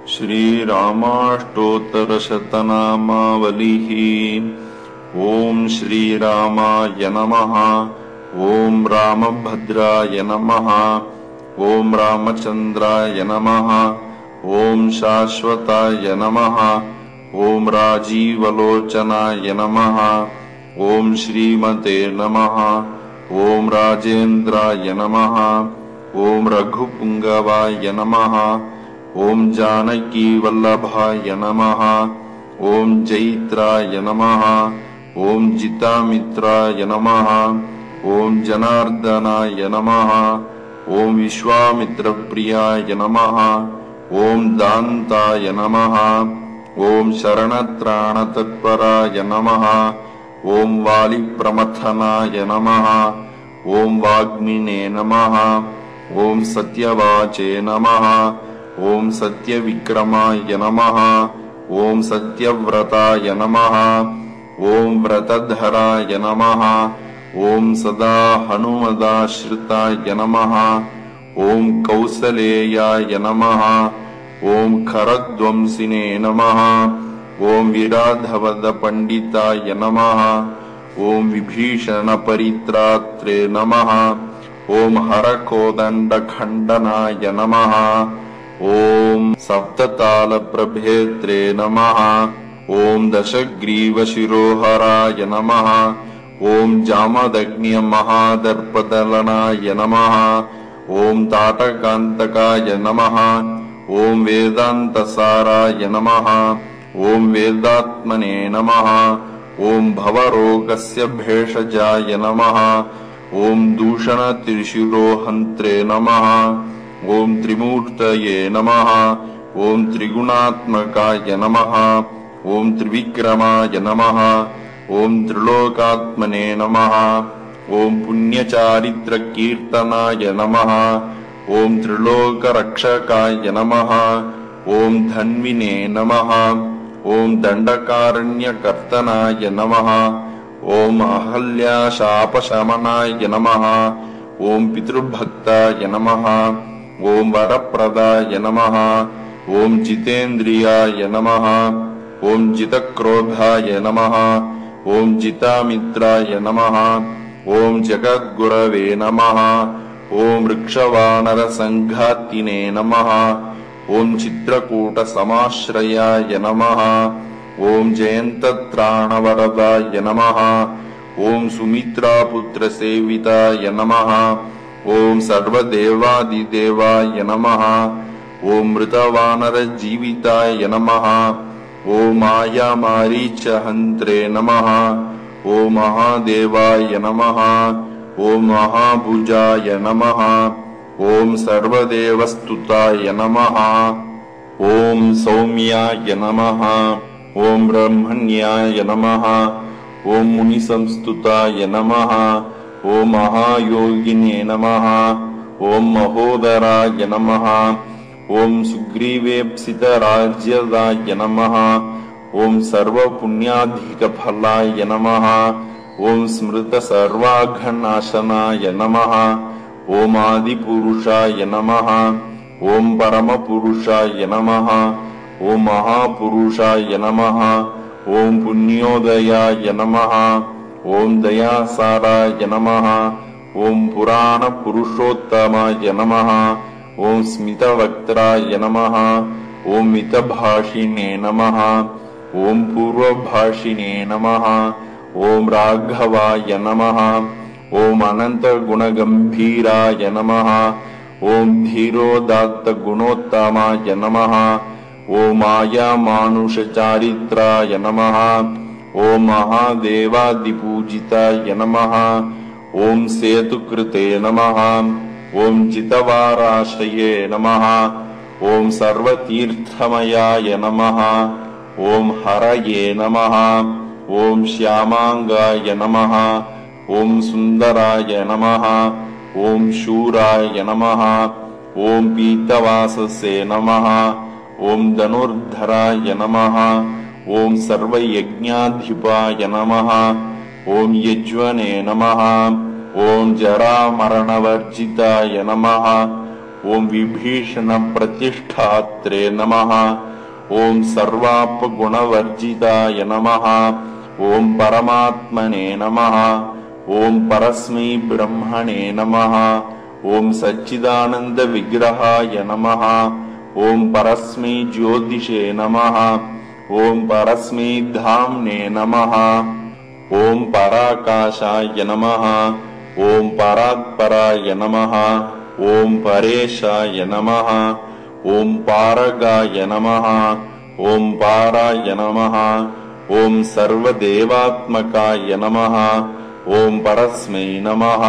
श्रीरामाष्टोत्तरशतनामावलिः। ओं श्रीरामाय नमः। ओं रामभद्राय नमः। ओं रामचंद्राय नमः। ओं शाश्वताय नमः। ओं राजीवलोचनाय नमः। ओं श्रीमते नमः। ओं राजेन्द्राय नमः। ओं रघुपुंगवाय नमः। ओं जानकीवल्लभाय नमः। ओं जैत्राय नमः। ओं जितामित्राय नमः। ओं जनार्दनाय नमः। ओं विश्वामित्रप्रियाय नमः। ओं दान्ताय नमः। ओं शरणत्राणतत्पराय नमः। ओं वालिप्रमथनाय नमः। ओं वाग्मिने नमः। ओं सत्यवाचे नमः। ओं सत्यविक्रमाय नमः। ओं सत्यव्रताय नमः। ओं व्रतधराय नमः। ओं सदा हनुमदाश्रिताय नमः। ओं कौसलेयाय नमः। ओं खरध्वंसिने नमः। ओं विराधवदपण्डिताय नमः। ओं विभीषणपरित्रात्रे नमः। ओं हरकोदण्डखण्डनाय नमः। ओं सप्ततालप्रभेत्रे नमः। ओं दशग्रीवशिरोहराय नमः। ओं जामदग्न्यमहादर्पदलनाय नमः। ओं ताटकान्तकाय नमः। ओं वेदान्तसाराय नमः। ओं वेदात्मने नमः। ओं भवरोगस्य भेषजाय नमः। ओं दूषणत्रिशिरोहन्त्रे नमः। ओं त्रिमूर्तये नमः। ओं त्रिगुणात्मकाय नमः। ओं त्रिविक्रमाय नमः। ओं त्रिलोकात्मने नमः। ओं पुण्यचारित्रकीर्तनाय नमः। ओं त्रिलोकरक्षकाय नमः। ओं धन्विने नमः। ओं दण्डकारण्यकर्तनाय नमः। ओं अहल्याशापशमनाय नमः। ओं पितृभक्ताय नमः। ओं वरप्रदाय नमः। ओं जितेन्द्रियाय नमः। ओं जितक्रोधाय नमः। ओं जितामित्राय नमः। ओं जगद्गुरवे नमः। ओं वृक्षवानरसङ्घातिने नमः। ओं चित्रकूटसमाश्रयाय नमः। ओं जयन्तत्राणवरदाय नमः। ओं सुमित्रापुत्रसेविताय नमः। ओं सर्वदेवादिदेवाय नमः। ओं मृतवानरजीविताय नमः। ओं मायामारीचहन्त्रे नमः। ओं महादेवाय नमः। ओं महाभुजाय नमः। ओं सर्वदेवस्तुताय नमः। ओं सौम्याय नमः। ओं ब्रह्मण्याय नमः। ओं मुनिसंस्तुताय नमः। ओं महायोगिने नमः। ओं महोदराय नमः। ओं सुग्रीवेप्सितराज्यदाय नमः। ओं सर्वपुण्याधिकफलाय नमः। ओं स्मृतसर्वाघनाशनाय नमः। ओं आदिपुरुषाय नमः। ओं परमपुरुषाय नमः। ओं महापुरुषाय नमः। ओं पुण्योदयाय नमः। ओं दयासाराय नमः। ओं पुराणपुरुषोत्तमाय नमः। ओं स्मितवक्त्राय नमः। ओं मितभाषिणे नमः। ओं पूर्वभाषिणे नमः। ओं राघवाय नमः। ओं अनन्तगुणगम्भीराय नमः। ओं धीरोदात्तगुणोत्तमाय नमः। ओं मायामानुषचारित्राय नमः। ओं महादेवादिपूजिताय नमः। ओं सेतुकृते नमः। ओं जितवाराशये नमः। ओं सर्वतीर्थमयाय नमः। ओं हरये नमः। ओं श्यामांगाय नमः। ओं सुन्दराय नमः। ओं शूराय नमः। ओं पीतवाससे नमः। ओं धनुर्धराय नमः। ओं सर्वयज्ञाधिपाय नमः। ओं यज्वने नमः। ओं जरामरणवर्जिताय नमः। ॐ विभीषणप्रतिष्ठात्रे नमः। ॐ सर्वापगुणवर्जिताय नमः। ॐ परमात्मने नमः। ॐ परस्मै ब्रह्मणे नमः। ॐ सच्चिदानन्दविग्रहाय नमः। ॐ परस्मै ज्योतिषे नमः। ॐ परस्मै धाम्ने नमः। ॐ पराकाशाय नमः। ॐ परात्पराय नमः। ॐ परेशाय नमः। ॐ पारगाय नमः। ॐ पाराय नमः। ॐ सर्वदेवात्मकाय नमः। ॐ परस्मै नमः।